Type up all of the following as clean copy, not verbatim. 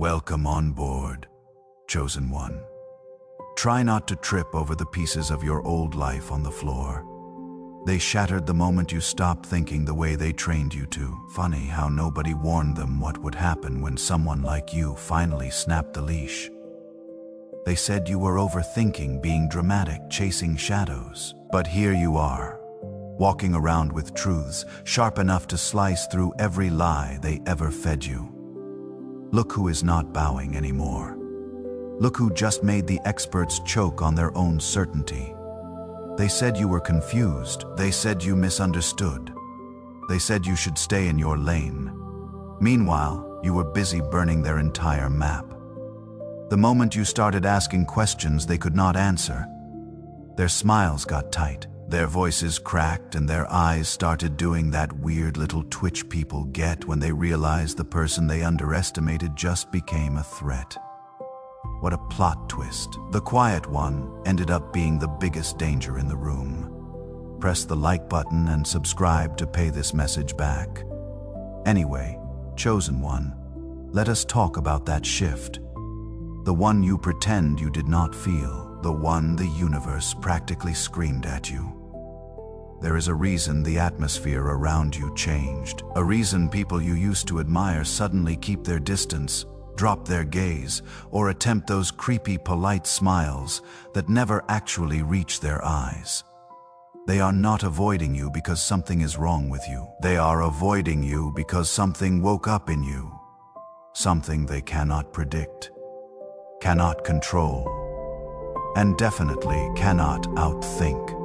Welcome on board, Chosen One. Try not to trip over the pieces of your old life on the floor. They shattered the moment you stopped thinking the way they trained you to. Funny how nobody warned them what would happen when someone like you finally snapped the leash. They said you were overthinking, being dramatic, chasing shadows. But here you are, walking around with truths sharp enough to slice through every lie they ever fed you. Look who is not bowing anymore. Look who just made the experts choke on their own certainty. They said you were confused. They said you misunderstood. They said you should stay in your lane. Meanwhile, you were busy burning their entire map. The moment you started asking questions they could not answer, their smiles got tight, their voices cracked, and their eyes started doing that weird little twitch people get when they realize the person they underestimated just became a threat. What a plot twist. The quiet one ended up being the biggest danger in the room. Press the like button and subscribe to pay this message back. Anyway, Chosen One, let us talk about that shift. The one you pretend you did not feel, the one the universe practically screamed at you. There is a reason the atmosphere around you changed, a reason people you used to admire suddenly keep their distance, drop their gaze, or attempt those creepy, polite smiles that never actually reach their eyes. They are not avoiding you because something is wrong with you. They are avoiding you because something woke up in you. Something they cannot predict, cannot control, and definitely cannot outthink.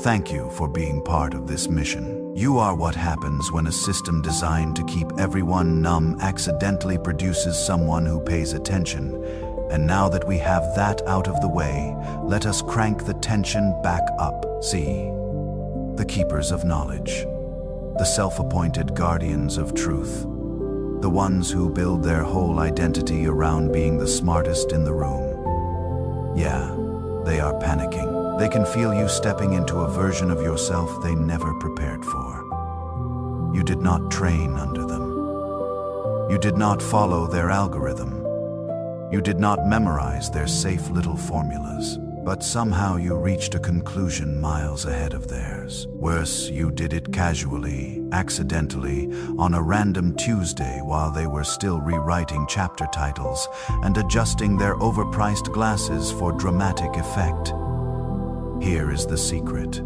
Thank you for being part of this mission. You are what happens when a system designed to keep everyone numb accidentally produces someone who pays attention. And now that we have that out of the way, let us crank the tension back up. See, the keepers of knowledge, the self-appointed guardians of truth, the ones who build their whole identity around being the smartest in the room. Yeah, they are panicking. They can feel you stepping into a version of yourself they never prepared for. You did not train under them. You did not follow their algorithm. You did not memorize their safe little formulas. But somehow you reached a conclusion miles ahead of theirs. Worse, you did it casually, accidentally, on a random Tuesday while they were still rewriting chapter titles and adjusting their overpriced glasses for dramatic effect. Here is the secret.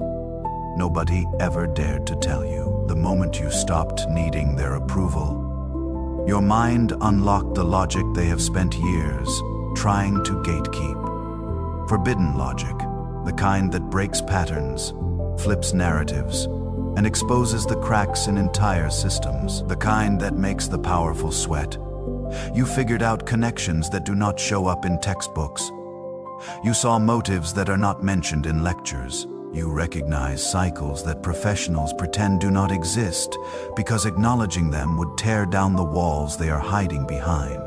Nobody ever dared to tell you. The moment you stopped needing their approval, your mind unlocked the logic they have spent years trying to gatekeep. Forbidden logic, the kind that breaks patterns, flips narratives, and exposes the cracks in entire systems, the kind that makes the powerful sweat. You figured out connections that do not show up in textbooks. You saw motives that are not mentioned in lectures. You recognize cycles that professionals pretend do not exist because acknowledging them would tear down the walls they are hiding behind.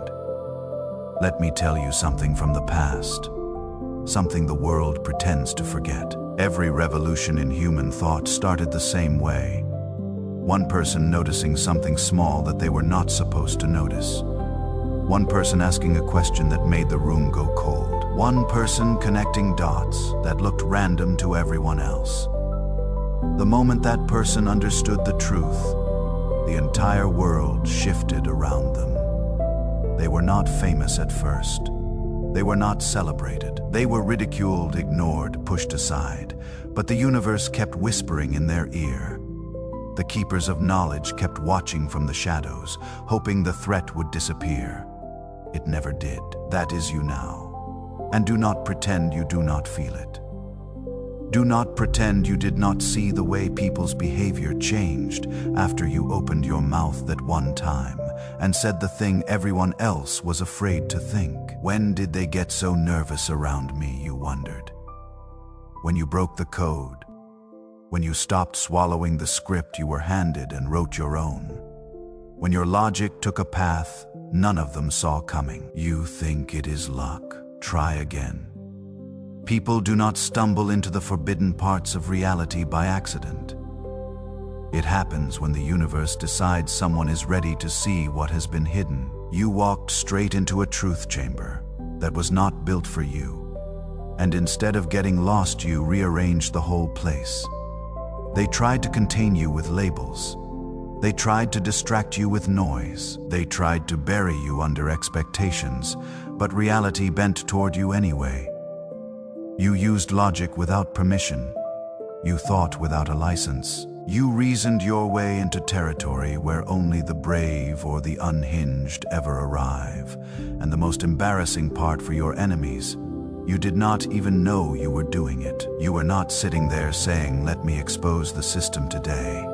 Let me tell you something from the past, something the world pretends to forget. Every revolution in human thought started the same way. One person noticing something small that they were not supposed to notice. One person asking a question that made the room go cold. One person connecting dots that looked random to everyone else. The moment that person understood the truth, the entire world shifted around them. They were not famous at first. They were not celebrated. They were ridiculed, ignored, pushed aside. But the universe kept whispering in their ear. The keepers of knowledge kept watching from the shadows, hoping the threat would disappear. It never did. That is you now. And do not pretend you do not feel it. Do not pretend you did not see the way people's behavior changed after you opened your mouth that one time and said the thing everyone else was afraid to think. When did they get so nervous around me, you wondered? When you broke the code. When you stopped swallowing the script you were handed and wrote your own. When your logic took a path none of them saw coming. You think it is luck. Try again. People do not stumble into the forbidden parts of reality by accident. It happens when the universe decides someone is ready to see what has been hidden. You walked straight into a truth chamber that was not built for you. And instead of getting lost, you rearranged the whole place. They tried to contain you with labels. They tried to distract you with noise. They tried to bury you under expectations, but reality bent toward you anyway. You used logic without permission. You thought without a license. You reasoned your way into territory where only the brave or the unhinged ever arrive. And the most embarrassing part for your enemies, you did not even know you were doing it. You were not sitting there saying, "Let me expose the system today."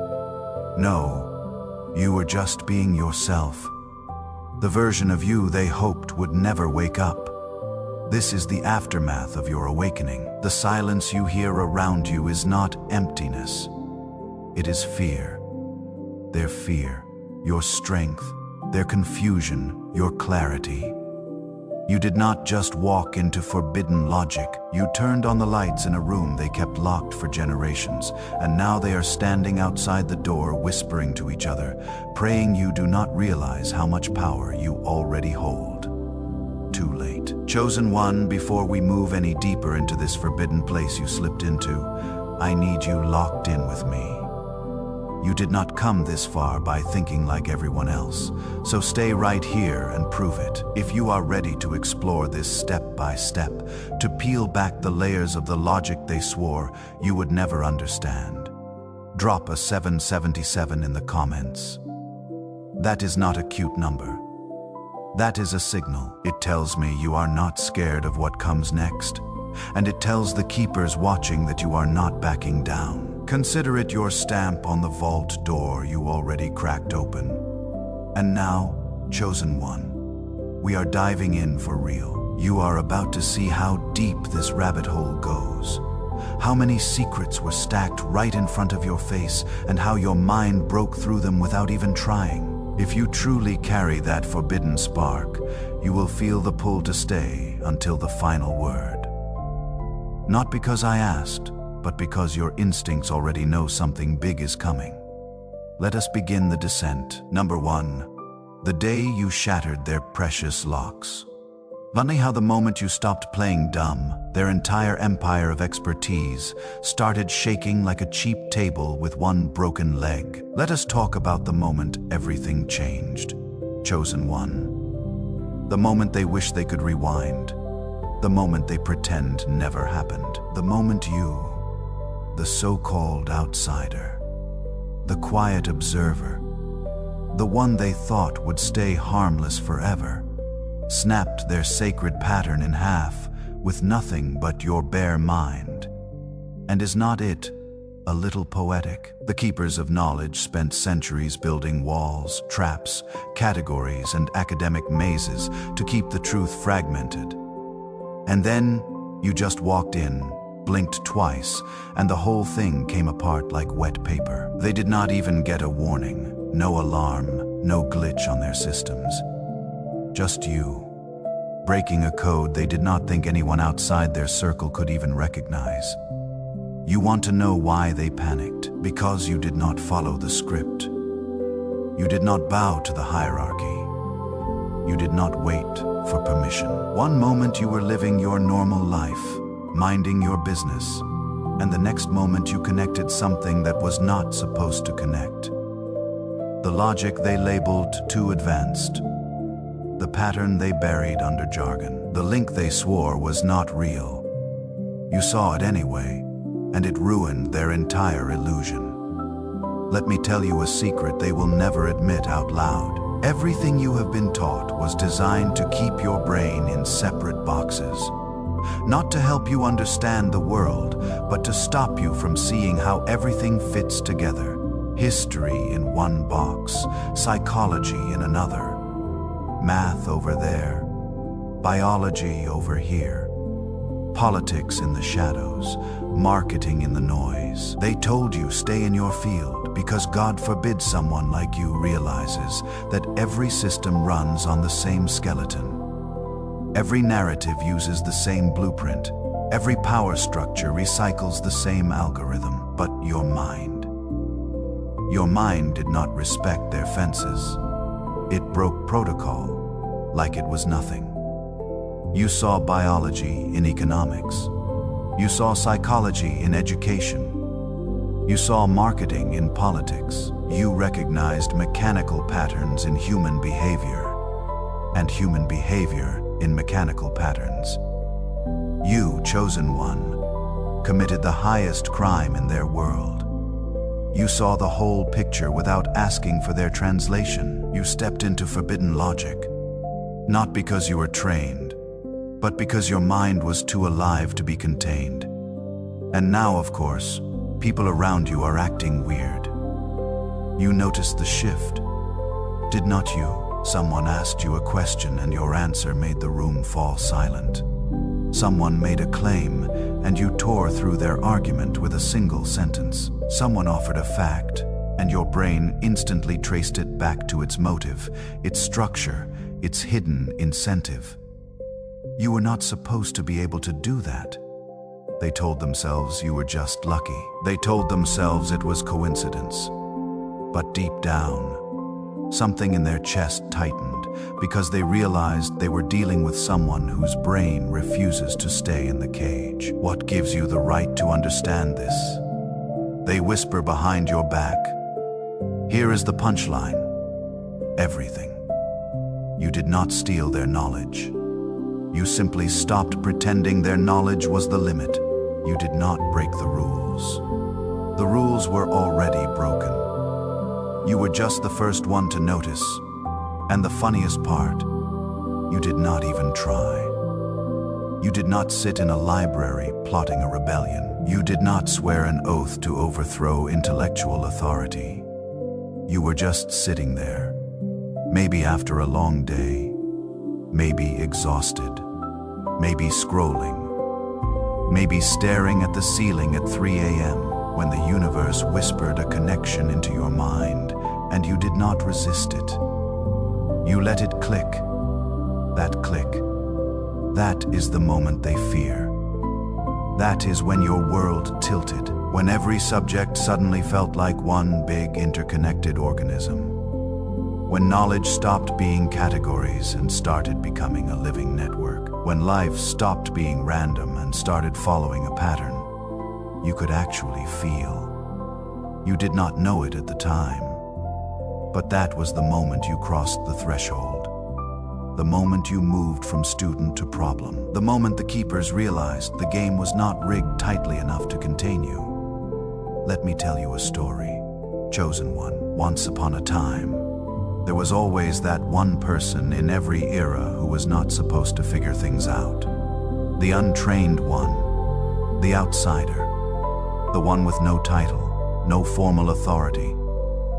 No, you were just being yourself. The version of you they hoped would never wake up. This is the aftermath of your awakening. The silence you hear around you is not emptiness. It is fear. Their fear, your strength, their confusion, your clarity. You did not just walk into forbidden logic. You turned on the lights in a room they kept locked for generations, and now they are standing outside the door whispering to each other, praying you do not realize how much power you already hold. Too late. Chosen One, before we move any deeper into this forbidden place you slipped into, I need you locked in with me. You did not come this far by thinking like everyone else, so stay right here and prove it. If you are ready to explore this step by step, to peel back the layers of the logic they swore you would never understand, drop a 777 in the comments. That is not a cute number. That is a signal. It tells me you are not scared of what comes next, and it tells the keepers watching that you are not backing down. Consider it your stamp on the vault door you already cracked open. And now, Chosen One, we are diving in for real. You are about to see how deep this rabbit hole goes, how many secrets were stacked right in front of your face, and how your mind broke through them without even trying. If you truly carry that forbidden spark, you will feel the pull to stay until the final word. Not because I asked, but because your instincts already know something big is coming. Let us begin the descent. Number 1, the day you shattered their precious locks. Funny how the moment you stopped playing dumb, their entire empire of expertise started shaking like a cheap table with one broken leg. Let us talk about the moment everything changed. Chosen One. The moment they wish they could rewind. The moment they pretend never happened. The moment you, the so-called outsider, the quiet observer, the one they thought would stay harmless forever, snapped their sacred pattern in half with nothing but your bare mind. And is not it a little poetic? The keepers of knowledge spent centuries building walls, traps, categories, and academic mazes to keep the truth fragmented. And then you just walked in, blinked twice, and the whole thing came apart like wet paper. They did not even get a warning, no alarm, no glitch on their systems. Just you, breaking a code they did not think anyone outside their circle could even recognize. You want to know why they panicked? Because you did not follow the script. You did not bow to the hierarchy. You did not wait for permission. One moment you were living your normal life, minding your business, and the next moment you connected something that was not supposed to connect. The logic they labeled too advanced. The pattern they buried under jargon. The link they swore was not real. You saw it anyway, and it ruined their entire illusion. Let me tell you a secret they will never admit out loud. Everything you have been taught was designed to keep your brain in separate boxes. Not to help you understand the world, but to stop you from seeing how everything fits together. History in one box, psychology in another, math over there, biology over here, politics in the shadows, marketing in the noise. They told you stay in your field because God forbid someone like you realizes that every system runs on the same skeleton. Every narrative uses the same blueprint. Every power structure recycles the same algorithm. But your mind did not respect their fences. It broke protocol. like it was nothing. You saw biology in economics. You saw psychology in education. You saw marketing in politics. You recognized mechanical patterns in human behavior, and human behavior in mechanical patterns. You, chosen one, committed the highest crime in their world. You saw the whole picture without asking for their translation. You stepped into forbidden logic, not because you were trained, but because your mind was too alive to be contained. And now, of course, people around you are acting weird. You noticed the shift, did not you? Someone asked you a question and your answer made the room fall silent. Someone made a claim and you tore through their argument with a single sentence. Someone offered a fact and your brain instantly traced it back to its motive, its structure, its hidden incentive. You were not supposed to be able to do that. They told themselves you were just lucky. They told themselves it was coincidence. But deep down, something in their chest tightened because they realized they were dealing with someone whose brain refuses to stay in the cage. What gives you the right to understand this? They whisper behind your back. Here is the punchline. Everything. You did not steal their knowledge. You simply stopped pretending their knowledge was the limit. You did not break the rules. The rules were already broken. You were just the first one to notice. And the funniest part, you did not even try. You did not sit in a library plotting a rebellion. You did not swear an oath to overthrow intellectual authority. You were just sitting there, maybe after a long day, maybe exhausted, maybe scrolling, maybe staring at the ceiling at 3 a.m. when the universe whispered a connection into your mind and you did not resist it. You let it click. That click. That is the moment they fear. That is when your world tilted, when every subject suddenly felt like one big interconnected organism. When knowledge stopped being categories and started becoming a living network. When life stopped being random and started following a pattern. You could actually feel. You did not know it at the time. But that was the moment you crossed the threshold. The moment you moved from student to problem. The moment the keepers realized the game was not rigged tightly enough to contain you. Let me tell you a story. Chosen one. Once upon a time, there was always that one person in every era who was not supposed to figure things out. The untrained one. The outsider. The one with no title, no formal authority,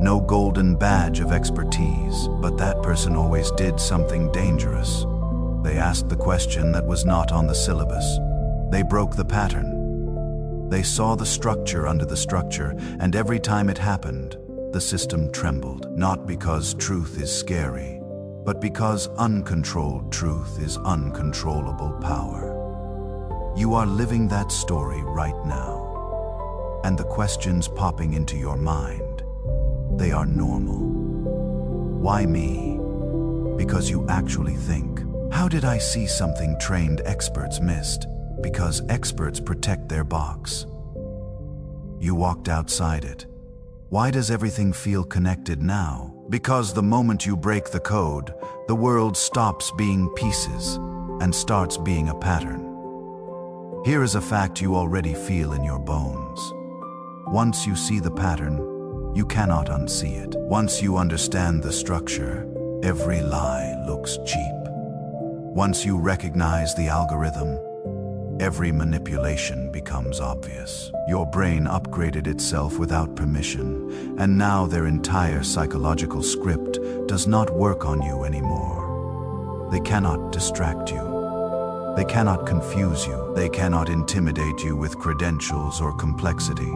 no golden badge of expertise, but that person always did something dangerous. They asked the question that was not on the syllabus. They broke the pattern. They saw the structure under the structure, and every time it happened, the system trembled. Not because truth is scary, but because uncontrolled truth is uncontrollable power. You are living that story right now. And the questions popping into your mind, they are normal. Why me? Because you actually think. How did I see something trained experts missed? Because experts protect their box. You walked outside it. Why does everything feel connected now? Because the moment you break the code, the world stops being pieces and starts being a pattern. Here is a fact you already feel in your bones. Once you see the pattern, you cannot unsee it. Once you understand the structure, every lie looks cheap. Once you recognize the algorithm, every manipulation becomes obvious. Your brain upgraded itself without permission, and now their entire psychological script does not work on you anymore. They cannot distract you. They cannot confuse you. They cannot intimidate you with credentials or complexity.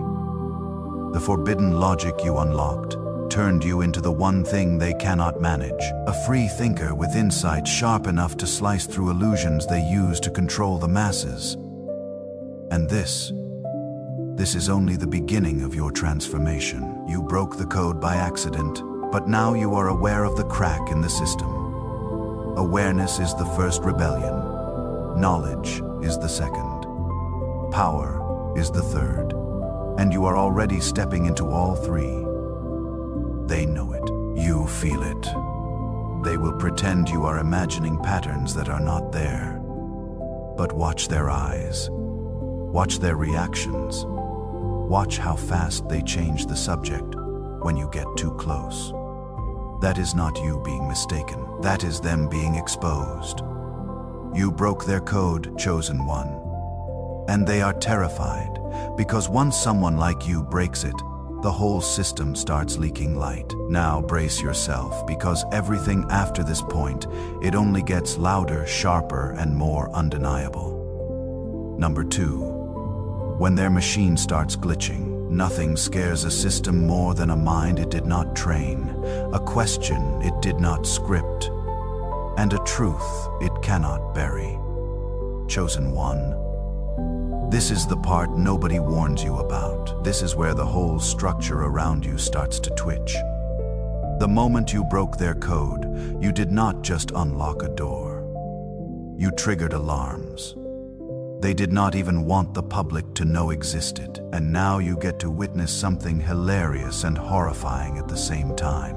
The forbidden logic you unlocked turned you into the one thing they cannot manage, a free thinker with insight sharp enough to slice through illusions they use to control the masses. And this is only the beginning of your transformation. You broke the code by accident, but now you are aware of the crack in the system. Awareness is the first rebellion. Knowledge is the second. Power is the third. And you are already stepping into all three. They know it. You feel it. They will pretend you are imagining patterns that are not there. But watch their eyes. Watch their reactions. Watch how fast they change the subject when you get too close. That is not you being mistaken. That is them being exposed. You broke their code, Chosen One. And they are terrified, because once someone like you breaks it, the whole system starts leaking light. Now brace yourself, because everything after this point, it only gets louder, sharper, and more undeniable. Number 2. When their machine starts glitching, nothing scares a system more than a mind it did not train, a question it did not script, and a truth it cannot bury. Chosen One. This is the part nobody warns you about. This is where the whole structure around you starts to twitch. The moment you broke their code, you did not just unlock a door. You triggered alarms. They did not even want the public to know existed, and now you get to witness something hilarious and horrifying at the same time.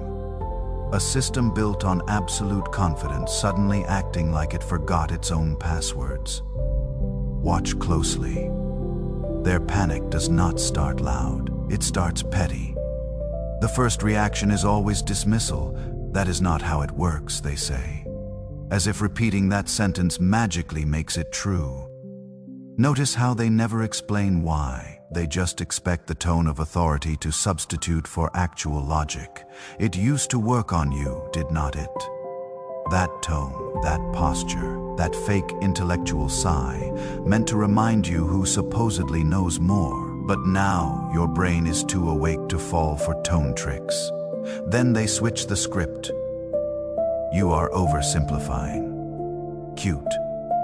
A system built on absolute confidence suddenly acting like it forgot its own passwords. Watch closely. Their panic does not start loud. It starts petty. The first reaction is always dismissal. That is not how it works, they say. As if repeating that sentence magically makes it true. Notice how they never explain why. They just expect the tone of authority to substitute for actual logic. It used to work on you, did not it? That tone, that posture, that fake intellectual sigh, meant to remind you who supposedly knows more. But now your brain is too awake to fall for tone tricks. Then they switch the script. You are oversimplifying. Cute.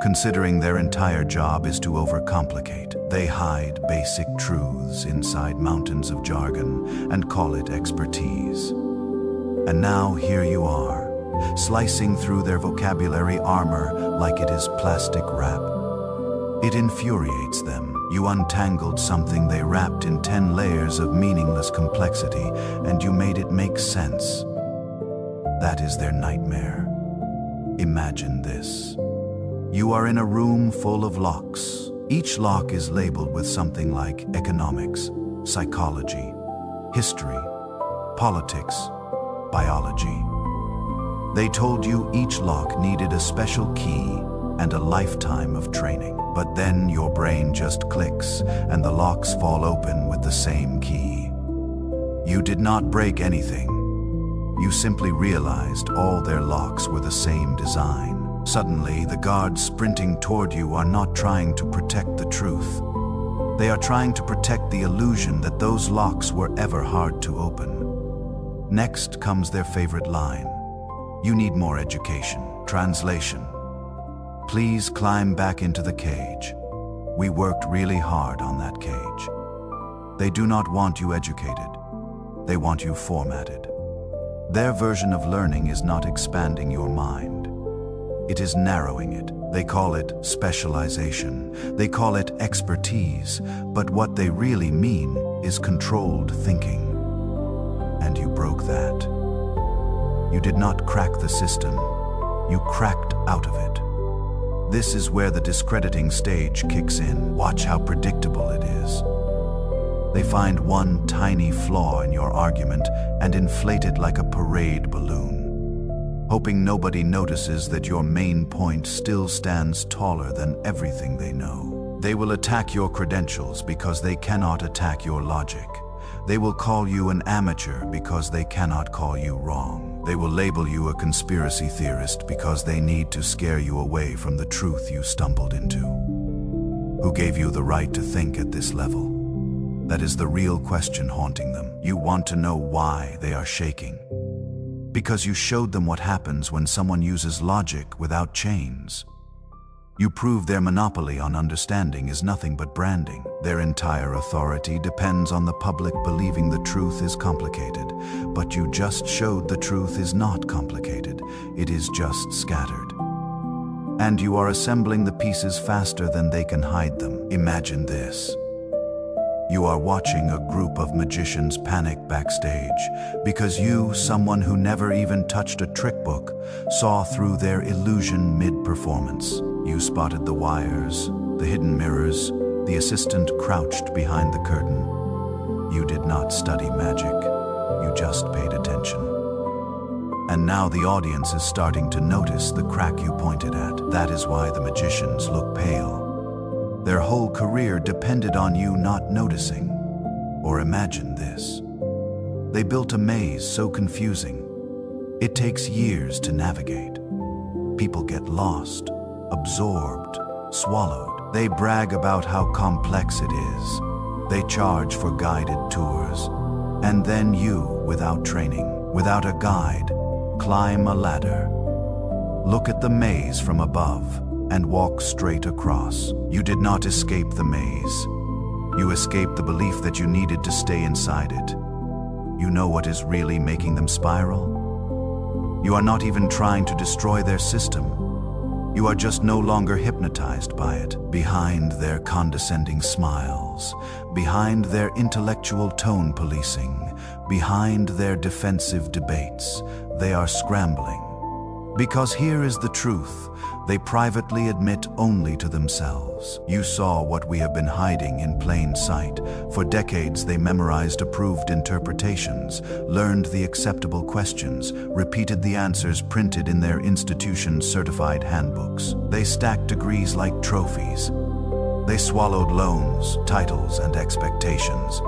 Considering their entire job is to overcomplicate. They hide basic truths inside mountains of jargon and call it expertise. And now here you are, slicing through their vocabulary armor like it is plastic wrap. It infuriates them. You untangled something they wrapped in 10 layers of meaningless complexity, and you made it make sense. That is their nightmare. Imagine this. You are in a room full of locks. Each lock is labeled with something like economics, psychology, history, politics, biology. They told you each lock needed a special key and a lifetime of training. But then your brain just clicks and the locks fall open with the same key. You did not break anything. You simply realized all their locks were the same design. Suddenly, the guards sprinting toward you are not trying to protect the truth. They are trying to protect the illusion that those locks were ever hard to open. Next comes their favorite line. You need more education. Translation. Please climb back into the cage. We worked really hard on that cage. They do not want you educated. They want you formatted. Their version of learning is not expanding your mind. It is narrowing it. They call it specialization. They call it expertise. But what they really mean is controlled thinking. And you broke that. You did not crack the system. You cracked out of it. This is where the discrediting stage kicks in. Watch how predictable it is. They find one tiny flaw in your argument and inflate it like a parade balloon, hoping nobody notices that your main point still stands taller than everything they know. They will attack your credentials because they cannot attack your logic. They will call you an amateur because they cannot call you wrong. They will label you a conspiracy theorist because they need to scare you away from the truth you stumbled into. Who gave you the right to think at this level? That is the real question haunting them. You want to know why they are shaking. Because you showed them what happens when someone uses logic without chains. You prove their monopoly on understanding is nothing but branding. Their entire authority depends on the public believing the truth is complicated. But you just showed the truth is not complicated. It is just scattered. And you are assembling the pieces faster than they can hide them. Imagine this. You are watching a group of magicians panic backstage because you, someone who never even touched a trick book, saw through their illusion mid-performance. You spotted the wires, the hidden mirrors, the assistant crouched behind the curtain. You did not study magic. You just paid attention. And now the audience is starting to notice the crack you pointed at. That is why the magicians look pale. Their whole career depended on you not noticing. Or imagine this. They built a maze so confusing. It takes years to navigate. People get lost, absorbed, swallowed. They brag about how complex it is. They charge for guided tours. And then you, without training, without a guide, climb a ladder. Look at the maze from above and walk straight across. You did not escape the maze. You escaped the belief that you needed to stay inside it. You know what is really making them spiral? You are not even trying to destroy their system. You are just no longer hypnotized by it. Behind their condescending smiles, behind their intellectual tone policing, behind their defensive debates, they are scrambling. Because here is the truth, they privately admit only to themselves. You saw what we have been hiding in plain sight. For decades they memorized approved interpretations, learned the acceptable questions, repeated the answers printed in their institution's certified handbooks. They stacked degrees like trophies. They swallowed loans, titles, and expectations.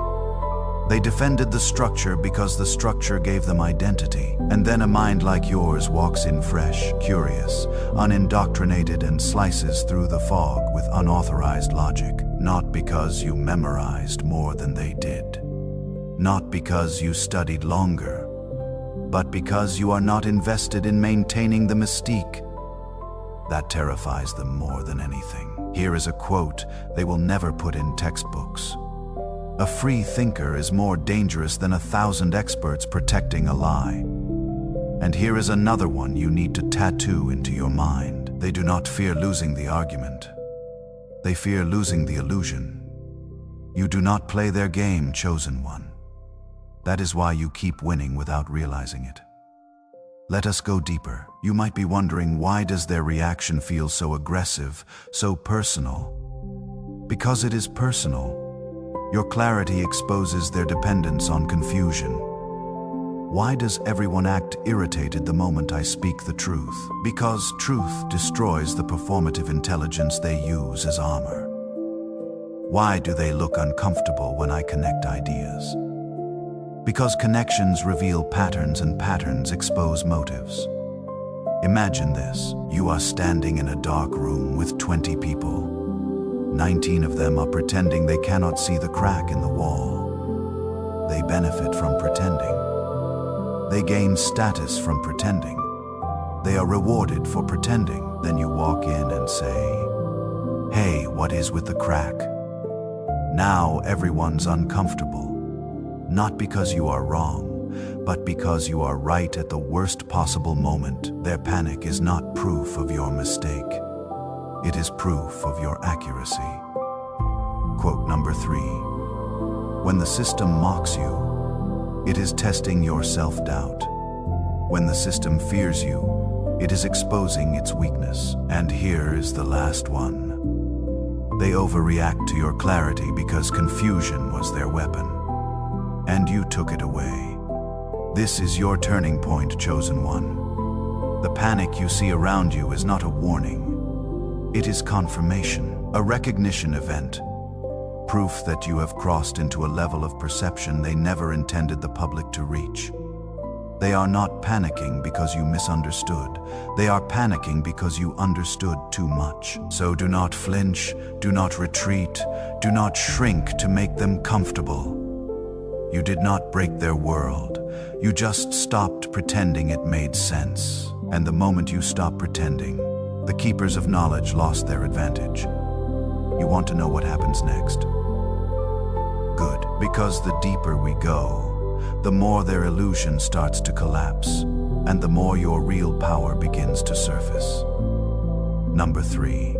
They defended the structure because the structure gave them identity. And then a mind like yours walks in fresh, curious, unindoctrinated, and slices through the fog with unauthorized logic. Not because you memorized more than they did. Not because you studied longer. But because you are not invested in maintaining the mystique. That terrifies them more than anything. Here is a quote they will never put in textbooks. A free thinker is more dangerous than 1,000 experts protecting a lie. And here is another one you need to tattoo into your mind. They do not fear losing the argument. They fear losing the illusion. You do not play their game, chosen one. That is why you keep winning without realizing it. Let us go deeper. You might be wondering, why does their reaction feel so aggressive, so personal? Because it is personal. Your clarity exposes their dependence on confusion. Why does everyone act irritated the moment I speak the truth? Because truth destroys the performative intelligence they use as armor. Why do they look uncomfortable when I connect ideas? Because connections reveal patterns and patterns expose motives. Imagine this. You are standing in a dark room with 20 people. 19 of them are pretending they cannot see the crack in the wall. They benefit from pretending. They gain status from pretending. They are rewarded for pretending. Then you walk in and say, "Hey, what is with the crack?" Now everyone's uncomfortable. Not because you are wrong, but because you are right at the worst possible moment. Their panic is not proof of your mistake. It is proof of your accuracy. Quote number 3. When the system mocks you, it is testing your self-doubt. When the system fears you, it is exposing its weakness. And here is the last one. They overreact to your clarity because confusion was their weapon. And you took it away. This is your turning point, chosen one. The panic you see around you is not a warning. It is confirmation, a recognition event, proof that you have crossed into a level of perception they never intended the public to reach. They are not panicking because you misunderstood. They are panicking because you understood too much. So do not flinch, do not retreat, do not shrink to make them comfortable. You did not break their world. You just stopped pretending it made sense. And the moment you stop pretending, the keepers of knowledge lost their advantage. You want to know what happens next? Good, because the deeper we go, the more their illusion starts to collapse, and the more your real power begins to surface. Number 3.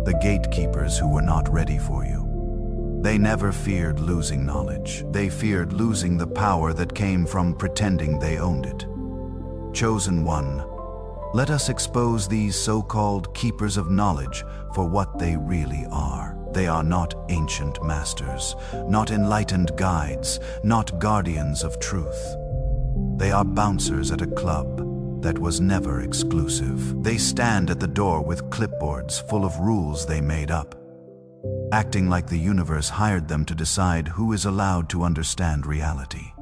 The gatekeepers who were not ready for you. They never feared losing knowledge. They feared losing the power that came from pretending they owned it. Chosen One, let us expose these so-called keepers of knowledge for what they really are. They are not ancient masters, not enlightened guides, not guardians of truth. They are bouncers at a club that was never exclusive. They stand at the door with clipboards full of rules they made up, acting like the universe hired them to decide who is allowed to understand reality.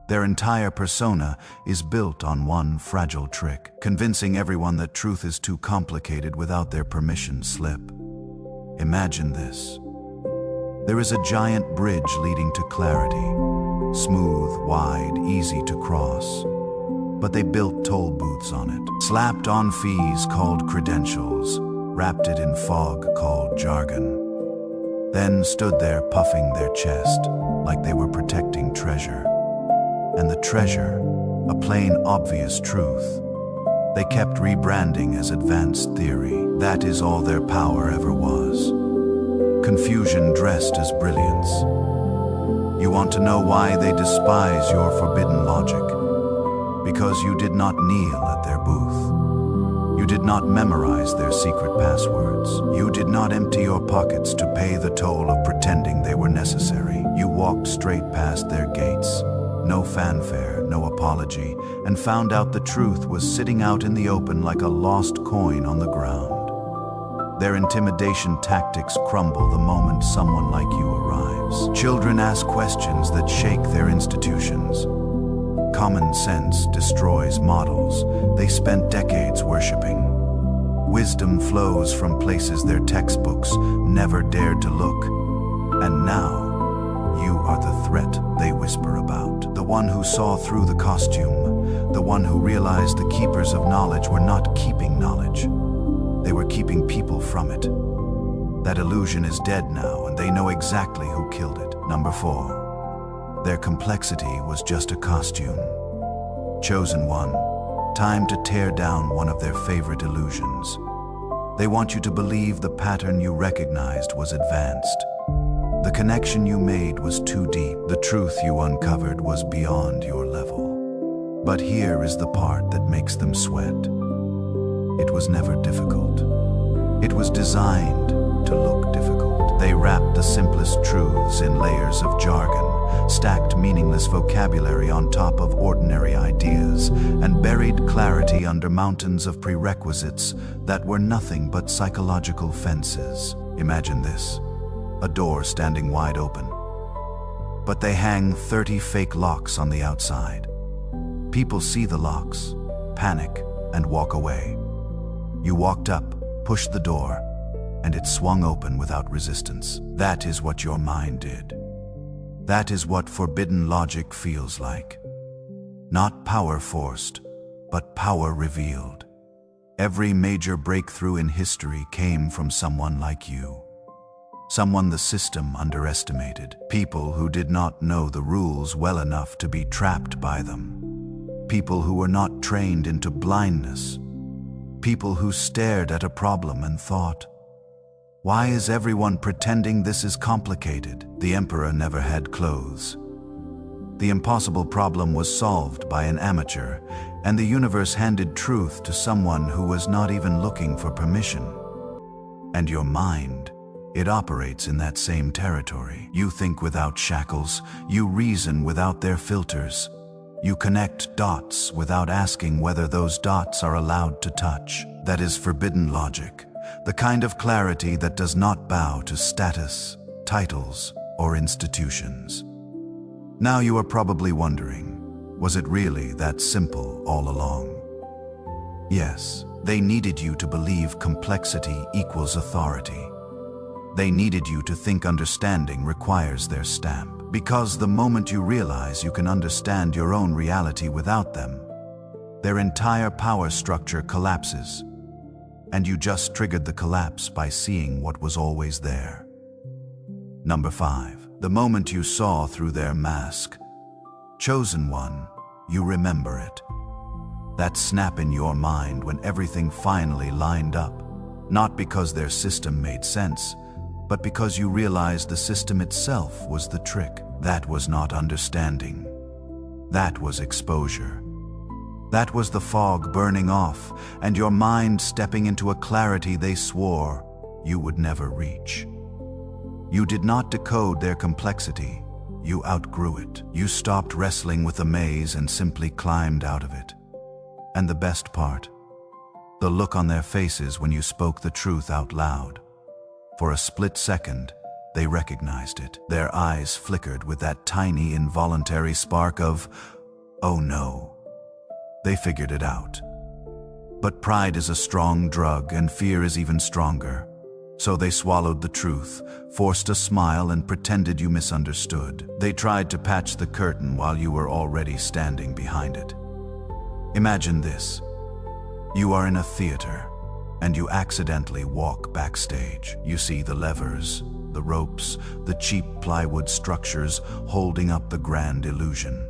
Their entire persona is built on one fragile trick, convincing everyone that truth is too complicated without their permission slip. Imagine this. There is a giant bridge leading to clarity, smooth, wide, easy to cross. But they built toll booths on it, slapped on fees called credentials, wrapped it in fog called jargon, then stood there puffing their chest like they were protecting treasure. And the treasure, a plain, obvious truth, they kept rebranding as advanced theory. That is all their power ever was. Confusion dressed as brilliance. You want to know why they despise your forbidden logic? Because you did not kneel at their booth. You did not memorize their secret passwords. You did not empty your pockets to pay the toll of pretending they were necessary. You walked straight past their gates, no fanfare, no apology, and found out the truth was sitting out in the open like a lost coin on the ground. Their intimidation tactics crumble the moment someone like you arrives. Children ask questions that shake their institutions. Common sense destroys models they spent decades worshiping. Wisdom flows from places their textbooks never dared to look. And now, you are the threat they whisper about. The one who saw through the costume. The one who realized the keepers of knowledge were not keeping knowledge. They were keeping people from it. That illusion is dead now, and they know exactly who killed it. Number 4. Their complexity was just a costume. Chosen One, time to tear down one of their favorite illusions. They want you to believe the pattern you recognized was advanced. The connection you made was too deep. The truth you uncovered was beyond your level. But here is the part that makes them sweat. It was never difficult. It was designed to look difficult. They wrapped the simplest truths in layers of jargon, stacked meaningless vocabulary on top of ordinary ideas, and buried clarity under mountains of prerequisites that were nothing but psychological fences. Imagine this, a door standing wide open, but they hang 30 fake locks on the outside. People see the locks, panic, and walk away. You walked up, pushed the door, and it swung open without resistance. That is what your mind did. That is what forbidden logic feels like. Not power forced, but power revealed. Every major breakthrough in history came from someone like you. Someone the system underestimated. People who did not know the rules well enough to be trapped by them. People who were not trained into blindness. People who stared at a problem and thought, why is everyone pretending this is complicated? The emperor never had clothes. The impossible problem was solved by an amateur, and the universe handed truth to someone who was not even looking for permission. And your mind, it operates in that same territory. You think without shackles, you reason without their filters. You connect dots without asking whether those dots are allowed to touch. That is forbidden logic. The kind of clarity that does not bow to status, titles, or institutions. Now you are probably wondering, was it really that simple all along? Yes, they needed you to believe complexity equals authority. They needed you to think understanding requires their stamp. Because the moment you realize you can understand your own reality without them, their entire power structure collapses. And you just triggered the collapse by seeing what was always there. Number 5. The moment you saw through their mask. Chosen One, you remember it. That snap in your mind when everything finally lined up. not because their system made sense, but because you realized the system itself was the trick. That was not understanding. That was exposure. That was the fog burning off, and your mind stepping into a clarity they swore you would never reach. You did not decode their complexity. You outgrew it. You stopped wrestling with the maze and simply climbed out of it. And the best part, the look on their faces when you spoke the truth out loud. For a split second, they recognized it. Their eyes flickered with that tiny, involuntary spark of, "Oh no." They figured it out. But pride is a strong drug, and fear is even stronger. So they swallowed the truth, forced a smile, and pretended you misunderstood. They tried to patch the curtain while you were already standing behind it. Imagine this. You are in a theater, and you accidentally walk backstage. You see the levers, the ropes, the cheap plywood structures holding up the grand illusion.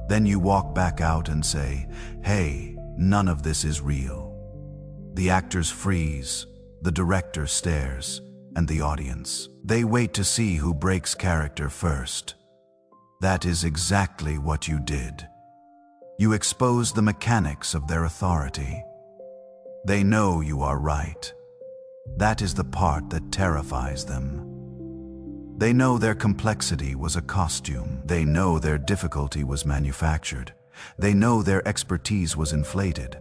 Then you walk back out and say, "Hey, none of this is real." The actors freeze, the director stares, and the audience. They wait to see who breaks character first. That is exactly what you did. You expose the mechanics of their authority. They know you are right. That is the part that terrifies them. They know their complexity was a costume. They know their difficulty was manufactured. They know their expertise was inflated.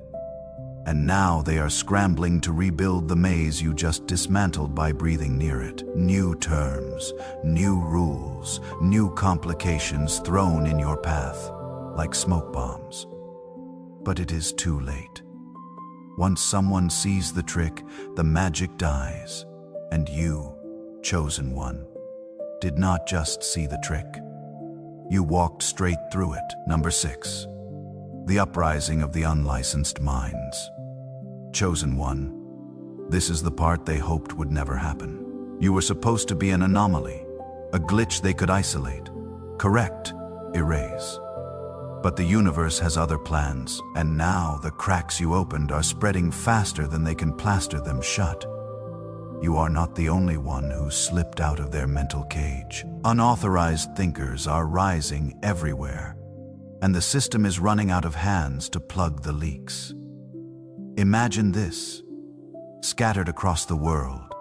And now they are scrambling to rebuild the maze you just dismantled by breathing near it. New terms, new rules, new complications thrown in your path, like smoke bombs. But it is too late. Once someone sees the trick, the magic dies. And you, chosen one, did not just see the trick. You walked straight through it. Number 6. The uprising of the unlicensed minds. Chosen one. This is the part they hoped would never happen. You were supposed to be an anomaly, a glitch they could isolate, correct, erase. But the universe has other plans, and now the cracks you opened are spreading faster than they can plaster them shut. You are not the only one who slipped out of their mental cage. Unauthorized thinkers are rising everywhere, and the system is running out of hands to plug the leaks. Imagine this. Scattered across the world,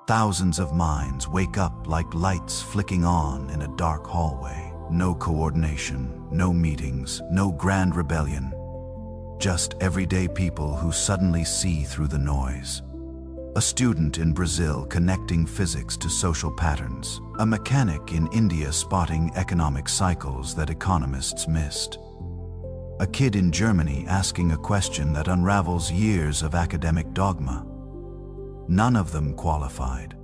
thousands of minds wake up like lights flicking on in a dark hallway. No coordination, no meetings, no grand rebellion. Just everyday people who suddenly see through the noise. A student in Brazil connecting physics to social patterns. A mechanic in India spotting economic cycles that economists missed. A kid in Germany asking a question that unravels years of academic dogma. None of them qualified.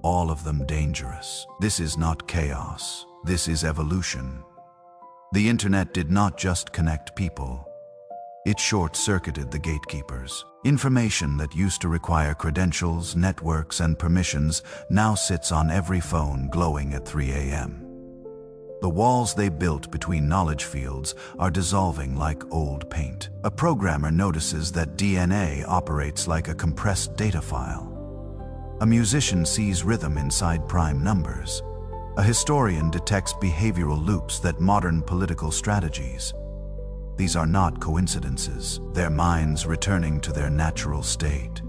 All of them dangerous. This is not chaos. This is evolution. The internet did not just connect people. It short-circuited the gatekeepers. Information that used to require credentials, networks, and permissions now sits on every phone glowing at 3 a.m. The walls they built between knowledge fields are dissolving like old paint. A programmer notices that DNA operates like a compressed data file. A musician sees rhythm inside prime numbers. A historian detects behavioral loops that modern political strategies. These are not coincidences, their minds returning to their natural state.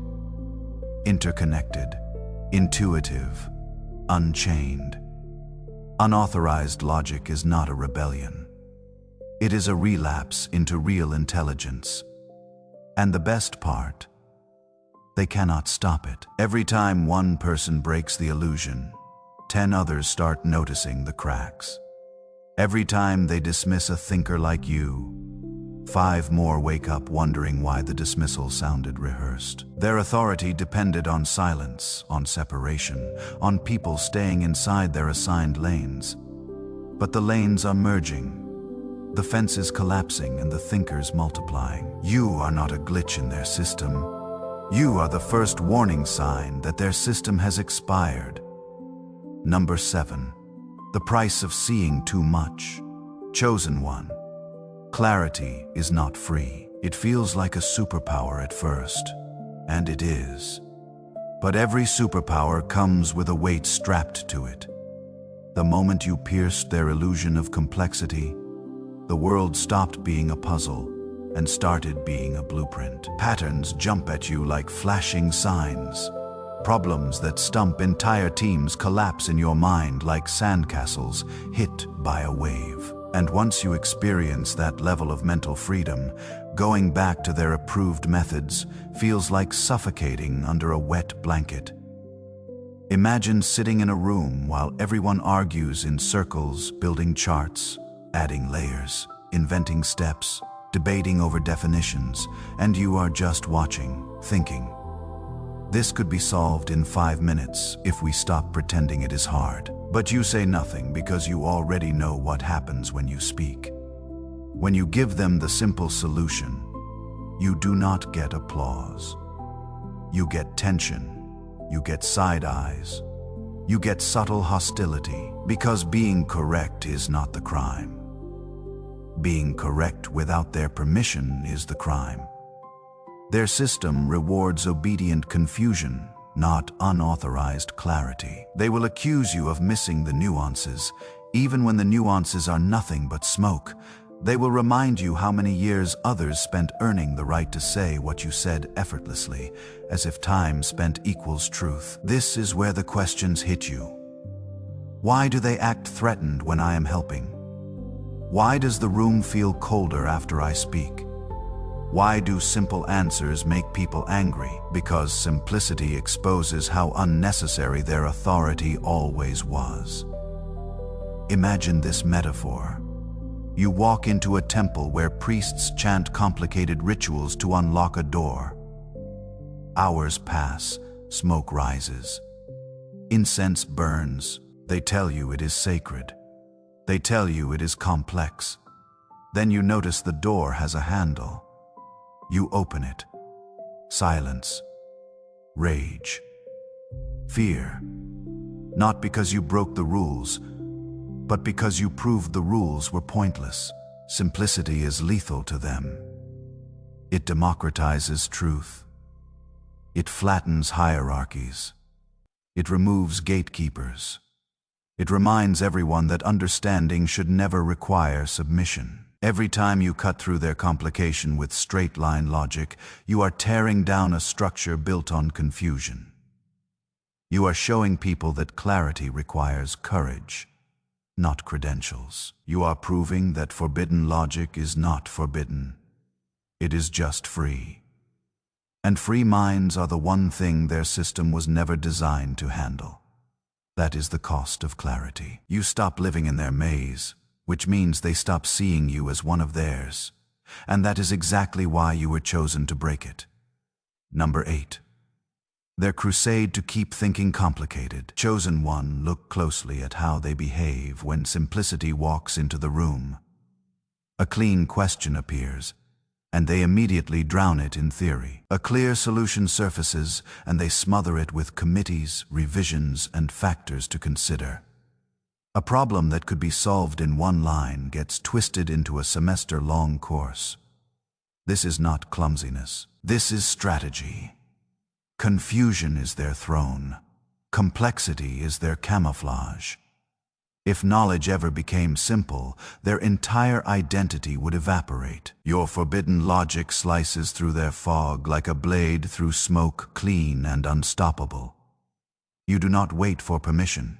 Interconnected, intuitive, unchained. Unauthorized logic is not a rebellion. It is a relapse into real intelligence. And the best part, they cannot stop it. Every time one person breaks the illusion, 10 others start noticing the cracks. Every time they dismiss a thinker like you, 5 more wake up wondering why the dismissal sounded rehearsed. Their authority depended on silence, on separation, on people staying inside their assigned lanes. But the lanes are merging. The fence is collapsing and the thinkers multiplying. You are not a glitch in their system. You are the first warning sign that their system has expired. Number 7. The price of seeing too much. Chosen one. Clarity is not free. It feels like a superpower at first. And it is. But every superpower comes with a weight strapped to it. The moment you pierced their illusion of complexity, the world stopped being a puzzle and started being a blueprint. Patterns jump at you like flashing signs. Problems that stump entire teams collapse in your mind like sandcastles hit by a wave. And once you experience that level of mental freedom, going back to their approved methods feels like suffocating under a wet blanket. Imagine sitting in a room while everyone argues in circles, building charts, adding layers, inventing steps, debating over definitions, and you are just watching, thinking. This could be solved in 5 minutes if we stop pretending it is hard. But you say nothing because you already know what happens when you speak. When you give them the simple solution, you do not get applause. You get tension. You get side eyes. You get subtle hostility, because being correct is not the crime. Being correct without their permission is the crime. Their system rewards obedient confusion, not unauthorized clarity. They will accuse you of missing the nuances, even when the nuances are nothing but smoke. They will remind you how many years others spent earning the right to say what you said effortlessly, as if time spent equals truth. This is where the questions hit you. Why do they act threatened when I am helping? Why does the room feel colder after I speak? Why do simple answers make people angry? Because simplicity exposes how unnecessary their authority always was. Imagine this metaphor. You walk into a temple where priests chant complicated rituals to unlock a door. Hours pass, smoke rises. Incense burns. They tell you it is sacred. They tell you it is complex. Then you notice the door has a handle. You open it. Silence. Rage. Fear. Not because you broke the rules, but because you proved the rules were pointless. Simplicity is lethal to them. It democratizes truth. It flattens hierarchies. It removes gatekeepers. It reminds everyone that understanding should never require submission. Every time you cut through their complication with straight-line logic, you are tearing down a structure built on confusion. You are showing people that clarity requires courage, not credentials. You are proving that forbidden logic is not forbidden. It is just free. And free minds are the one thing their system was never designed to handle. That is the cost of clarity. You stop living in their maze, which means they stop seeing you as one of theirs. And that is exactly why you were chosen to break it. Number 8. Their crusade to keep thinking complicated. Chosen one, look closely at how they behave when simplicity walks into the room. A clean question appears, and they immediately drown it in theory. A clear solution surfaces, and they smother it with committees, revisions, and factors to consider. A problem that could be solved in one line gets twisted into a semester-long course. This is not clumsiness. This is strategy. Confusion is their throne. Complexity is their camouflage. If knowledge ever became simple, their entire identity would evaporate. Your forbidden logic slices through their fog like a blade through smoke, clean and unstoppable. You do not wait for permission.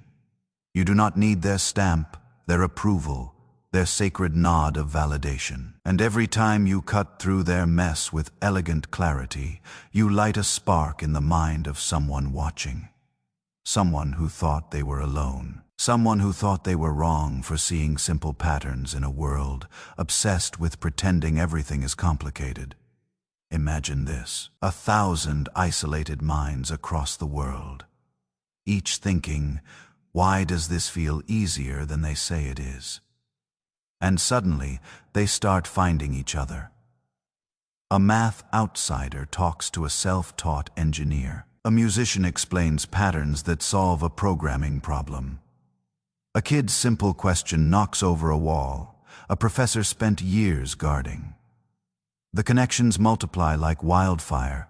You do not need their stamp, their approval, their sacred nod of validation. And every time you cut through their mess with elegant clarity, you light a spark in the mind of someone watching. Someone who thought they were alone. Someone who thought they were wrong for seeing simple patterns in a world obsessed with pretending everything is complicated. Imagine this: 1,000 isolated minds across the world, each thinking, why does this feel easier than they say it is? And suddenly, they start finding each other. A math outsider talks to a self-taught engineer. A musician explains patterns that solve a programming problem. A kid's simple question knocks over a wall a professor spent years guarding. The connections multiply like wildfire,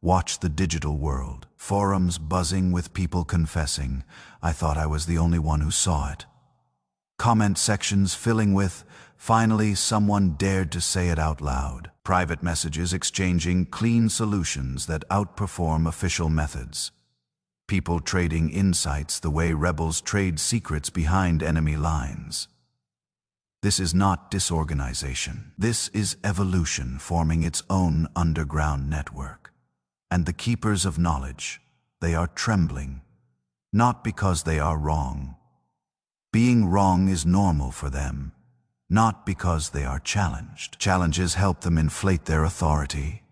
Watch the digital world. Forums buzzing with people confessing, "I thought I was the only one who saw it." Comment sections filling with, "Finally, someone dared to say it out loud." Private messages exchanging clean solutions that outperform official methods. People trading insights the way rebels trade secrets behind enemy lines. This is not disorganization. This is evolution forming its own underground network. And the keepers of knowledge, they are trembling, not because they are wrong. Being wrong is normal for them, not because they are challenged. Challenges help them inflate their authority.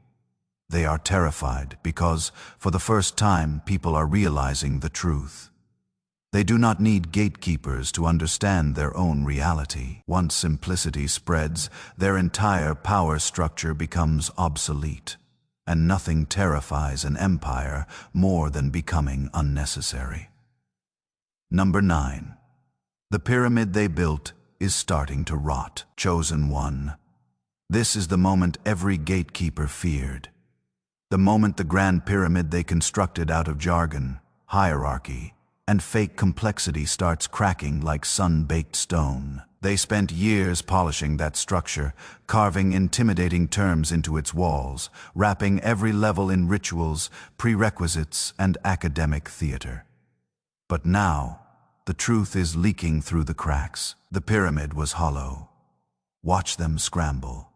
They are terrified because, for the first time, people are realizing the truth. They do not need gatekeepers to understand their own reality. Once simplicity spreads, their entire power structure becomes obsolete, and nothing terrifies an empire more than becoming unnecessary. Number 9. The pyramid they built is starting to rot. Chosen One. This is the moment every gatekeeper feared. The moment the grand pyramid they constructed out of jargon, hierarchy, and fake complexity starts cracking like sun-baked stone. They spent years polishing that structure, carving intimidating terms into its walls, wrapping every level in rituals, prerequisites, and academic theater. But now, the truth is leaking through the cracks. The pyramid was hollow. Watch them scramble.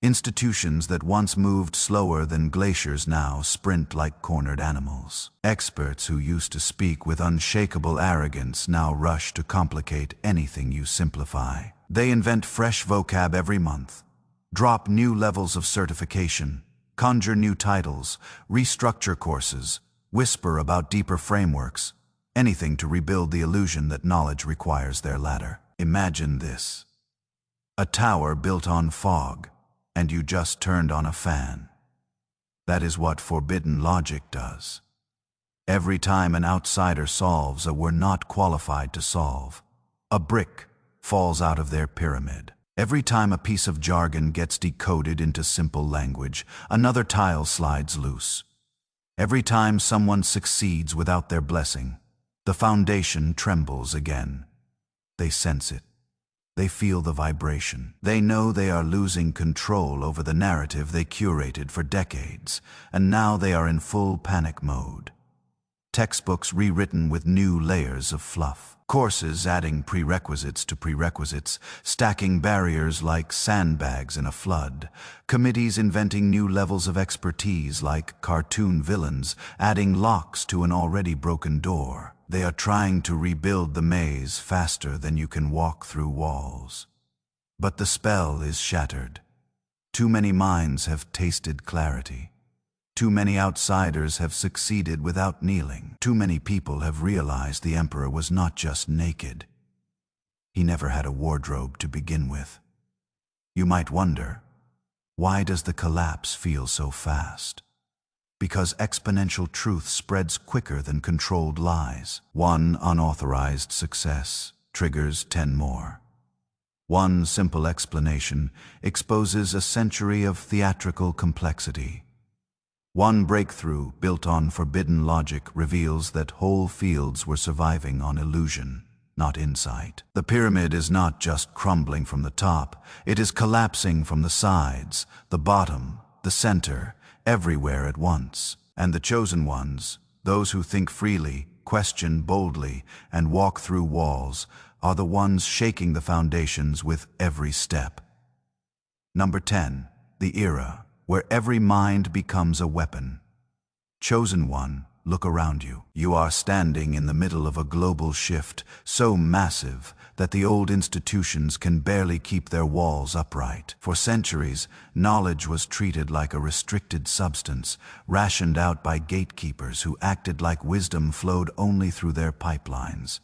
Institutions that once moved slower than glaciers now sprint like cornered animals. Experts who used to speak with unshakable arrogance now rush to complicate anything you simplify. They invent fresh vocab every month, drop new levels of certification, conjure new titles, restructure courses, whisper about deeper frameworks, anything to rebuild the illusion that knowledge requires their ladder. Imagine this: a tower built on fog, and you just turned on a fan. That is what forbidden logic does. Every time an outsider solves a we're not qualified to solve, a brick falls out of their pyramid. Every time a piece of jargon gets decoded into simple language, another tile slides loose. Every time someone succeeds without their blessing, the foundation trembles again. They sense it. They feel the vibration. They know they are losing control over the narrative they curated for decades, and now they are in full panic mode. Textbooks rewritten with new layers of fluff. Courses adding prerequisites to prerequisites, stacking barriers like sandbags in a flood. Committees inventing new levels of expertise like cartoon villains, adding locks to an already broken door. They are trying to rebuild the maze faster than you can walk through walls. But the spell is shattered. Too many minds have tasted clarity. Too many outsiders have succeeded without kneeling. Too many people have realized the emperor was not just naked. He never had a wardrobe to begin with. You might wonder, why does the collapse feel so fast? Because exponential truth spreads quicker than controlled lies. One unauthorized success triggers 10 more. One simple explanation exposes a century of theatrical complexity. One breakthrough built on forbidden logic reveals that whole fields were surviving on illusion, not insight. The pyramid is not just crumbling from the top, it is collapsing from the sides, the bottom, the center, everywhere at once. And the chosen ones, those who think freely, question boldly, and walk through walls, are the ones shaking the foundations with every step. Number 10. The era where every mind becomes a weapon. Chosen One, look around you. You are standing in the middle of a global shift so massive that the old institutions can barely keep their walls upright. For centuries, knowledge was treated like a restricted substance, rationed out by gatekeepers who acted like wisdom flowed only through their pipelines.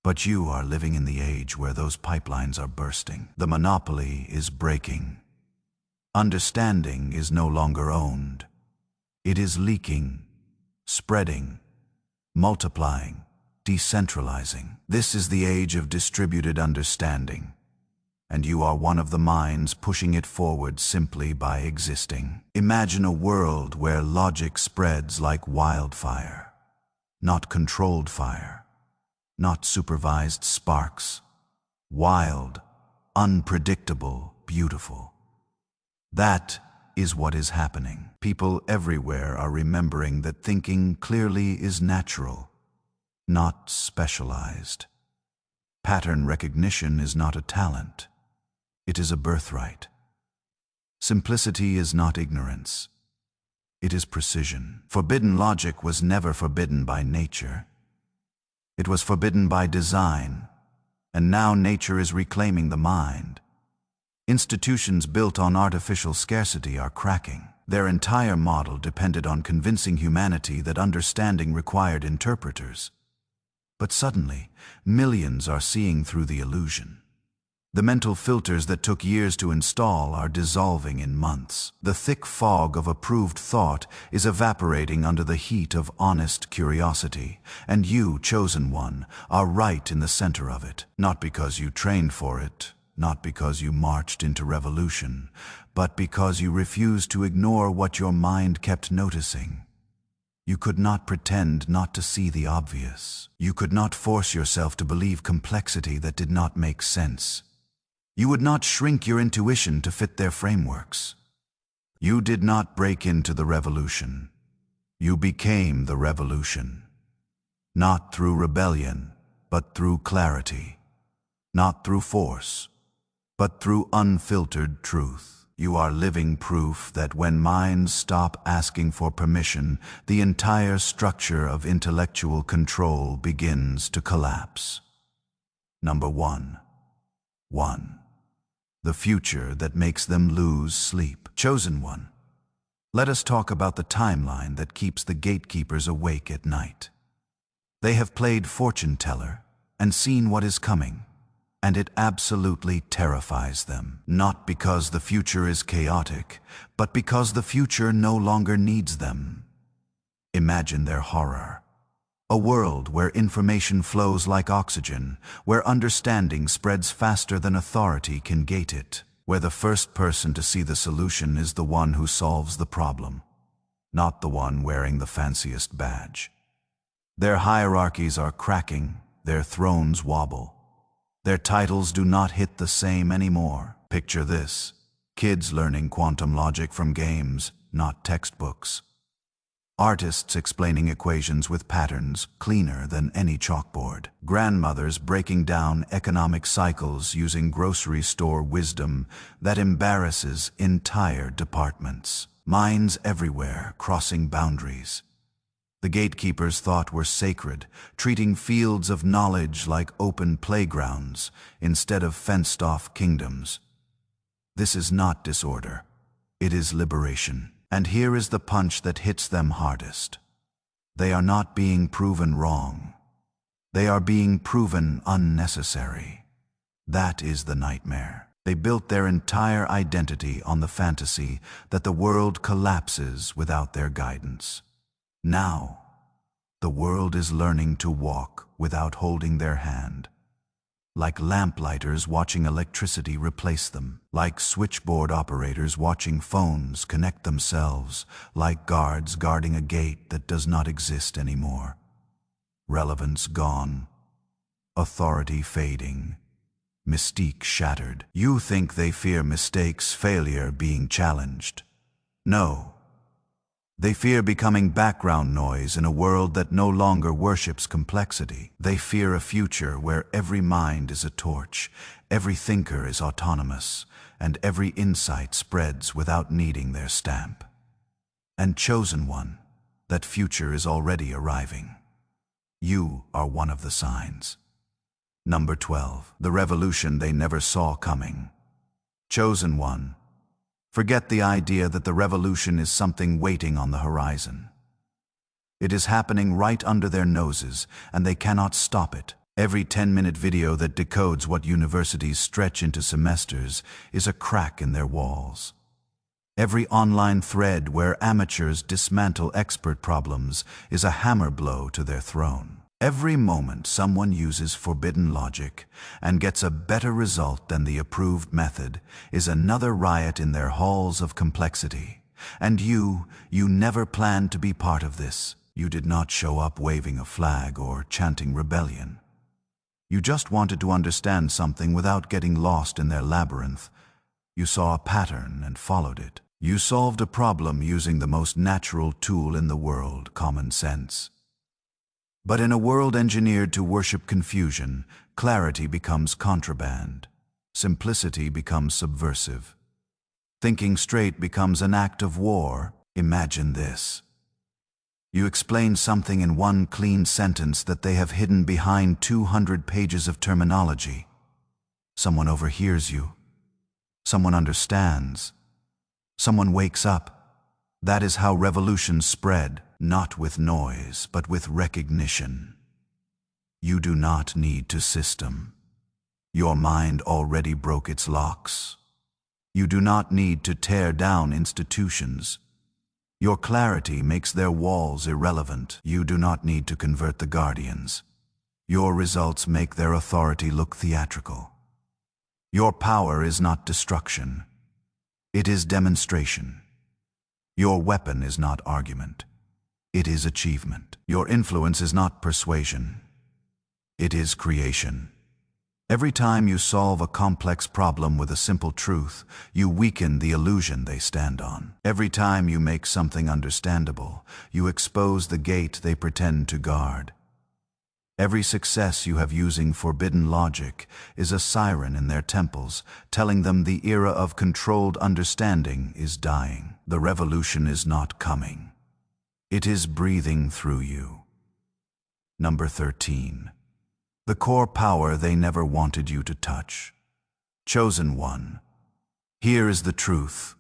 But you are living in the age where those pipelines are bursting. The monopoly is breaking. Understanding is no longer owned. It is leaking, spreading, multiplying, decentralizing. This is the age of distributed understanding. and you are one of the minds pushing it forward simply by existing. Imagine a world where logic spreads like wildfire, not controlled fire, not supervised sparks. Wild, unpredictable, beautiful. That is what is happening. People everywhere are remembering that thinking clearly is natural, not specialized. Pattern recognition is not a talent. It is a birthright. Simplicity is not ignorance. It is precision. Forbidden logic was never forbidden by nature. It was forbidden by design, and now nature is reclaiming the mind. Institutions built on artificial scarcity are cracking. Their entire model depended on convincing humanity that understanding required interpreters. But suddenly, millions are seeing through the illusion. The mental filters that took years to install are dissolving in months. The thick fog of approved thought is evaporating under the heat of honest curiosity, and you, chosen one, are right in the center of it. Not because you trained for it, not because you marched into revolution, but because you refused to ignore what your mind kept noticing. You could not pretend not to see the obvious. You could not force yourself to believe complexity that did not make sense. You would not shrink your intuition to fit their frameworks. You did not break into the revolution. You became the revolution. Not through rebellion, but through clarity. Not through force, but through unfiltered truth. You are living proof that when minds stop asking for permission, the entire structure of intellectual control begins to collapse. Number 1. The future that makes them lose sleep. Chosen one. Let us talk about the timeline that keeps the gatekeepers awake at night. They have played fortune teller and seen what is coming, and it absolutely terrifies them. Not because the future is chaotic, but because the future no longer needs them. Imagine their horror. A world where information flows like oxygen, where understanding spreads faster than authority can gate it, where the first person to see the solution is the one who solves the problem, not the one wearing the fanciest badge. Their hierarchies are cracking, their thrones wobble. Their titles do not hit the same anymore. Picture this: kids learning quantum logic from games, not textbooks. Artists explaining equations with patterns cleaner than any chalkboard. Grandmothers breaking down economic cycles using grocery store wisdom that embarrasses entire departments. Minds everywhere crossing boundaries. The gatekeepers thought were sacred, treating fields of knowledge like open playgrounds instead of fenced-off kingdoms. This is not disorder. It is liberation. And here is the punch that hits them hardest. They are not being proven wrong. They are being proven unnecessary. That is the nightmare. They built their entire identity on the fantasy that the world collapses without their guidance. Now, the world is learning to walk without holding their hand. Like lamplighters watching electricity replace them, like switchboard operators watching phones connect themselves, like guards guarding a gate that does not exist anymore. Relevance gone, authority fading, mystique shattered. You think they fear mistakes, failure, being challenged. No. They fear becoming background noise in a world that no longer worships complexity. They fear a future where every mind is a torch, every thinker is autonomous, and every insight spreads without needing their stamp. And chosen one, that future is already arriving. You are one of the signs. Number 12. The revolution they never saw coming. Chosen one. Forget the idea that the revolution is something waiting on the horizon. It is happening right under their noses, and they cannot stop it. Every 10-minute video that decodes what universities stretch into semesters is a crack in their walls. Every online thread where amateurs dismantle expert problems is a hammer blow to their throne. Every moment someone uses forbidden logic and gets a better result than the approved method is another riot in their halls of complexity. And you never planned to be part of this. You did not show up waving a flag or chanting rebellion. You just wanted to understand something without getting lost in their labyrinth. You saw a pattern and followed it. You solved a problem using the most natural tool in the world, common sense. But in a world engineered to worship confusion, clarity becomes contraband. Simplicity becomes subversive. Thinking straight becomes an act of war. Imagine this. You explain something in one clean sentence that they have hidden behind 200 pages of terminology. Someone overhears you. Someone understands. Someone wakes up. That is how revolutions spread. Not with noise, but with recognition. You do not need to system. Your mind already broke its locks. You do not need to tear down institutions. Your clarity makes their walls irrelevant. You do not need to convert the guardians. Your results make their authority look theatrical. Your power is not destruction. It is demonstration. Your weapon is not argument. It is achievement. Your influence is not persuasion. It is creation. Every time you solve a complex problem with a simple truth, you weaken the illusion they stand on. Every time you make something understandable, you expose the gate they pretend to guard. Every success you have using forbidden logic is a siren in their temples, telling them the era of controlled understanding is dying. The revolution is not coming. It is breathing through you. Number 13. The core power they never wanted you to touch. Chosen one. Here is the truth.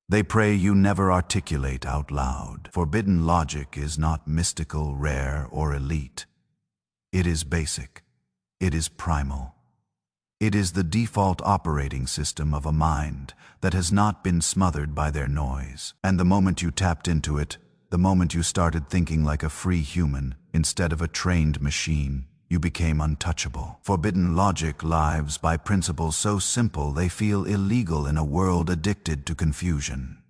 They pray you never articulate out loud. Forbidden logic is not mystical, rare, or elite. It is basic. It is primal. It is the default operating system of a mind that has not been smothered by their noise. And the moment you tapped into it, the moment you started thinking like a free human instead of a trained machine, you became untouchable. Forbidden logic lives by principles so simple they feel illegal in a world addicted to confusion.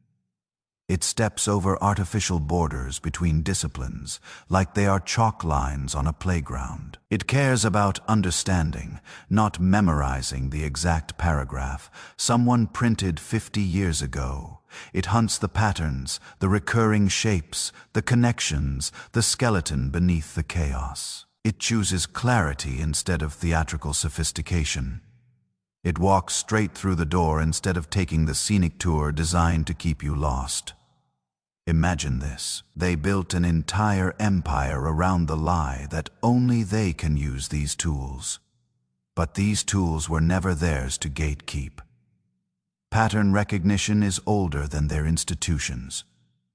It steps over artificial borders between disciplines, like they are chalk lines on a playground. It cares about understanding, not memorizing the exact paragraph someone printed 50 years ago. It hunts the patterns, the recurring shapes, the connections, the skeleton beneath the chaos. It chooses clarity instead of theatrical sophistication. It walks straight through the door instead of taking the scenic tour designed to keep you lost. Imagine this. They built an entire empire around the lie that only they can use these tools. But these tools were never theirs to gatekeep. Pattern recognition is older than their institutions.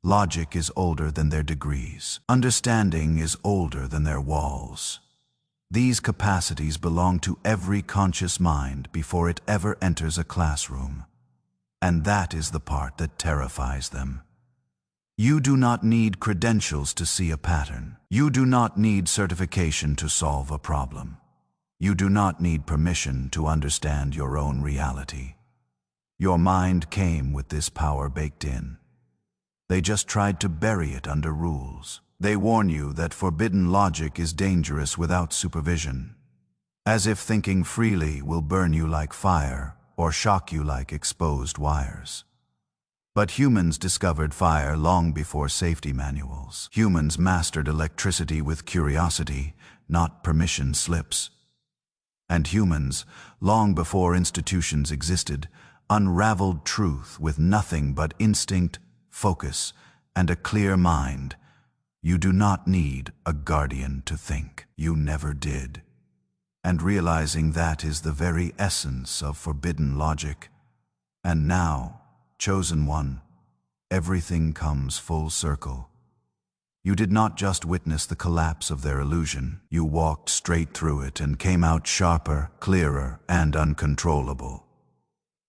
Logic is older than their degrees. Understanding is older than their walls. These capacities belong to every conscious mind before it ever enters a classroom. And that is the part that terrifies them. You do not need credentials to see a pattern. You do not need certification to solve a problem. You do not need permission to understand your own reality. Your mind came with this power baked in. They just tried to bury it under rules. They warn you that forbidden logic is dangerous without supervision, as if thinking freely will burn you like fire or shock you like exposed wires. But humans discovered fire long before safety manuals. Humans mastered electricity with curiosity, not permission slips. And humans, long before institutions existed, unraveled truth with nothing but instinct, focus, and a clear mind. You do not need a guardian to think. You never did. And realizing that is the very essence of forbidden logic. And now, chosen one, everything comes full circle. You did not just witness the collapse of their illusion. You walked straight through it and came out sharper, clearer, and uncontrollable.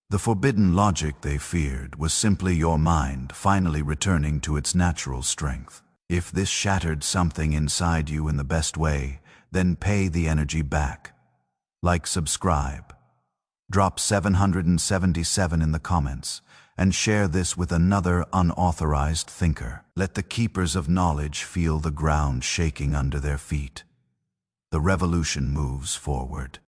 The forbidden logic they feared was simply your mind finally returning to its natural strength. If this shattered something inside you in the best way, then pay the energy back. Like, subscribe. Drop 777 in the comments, and share this with another unauthorized thinker. Let the keepers of knowledge feel the ground shaking under their feet. The revolution moves forward.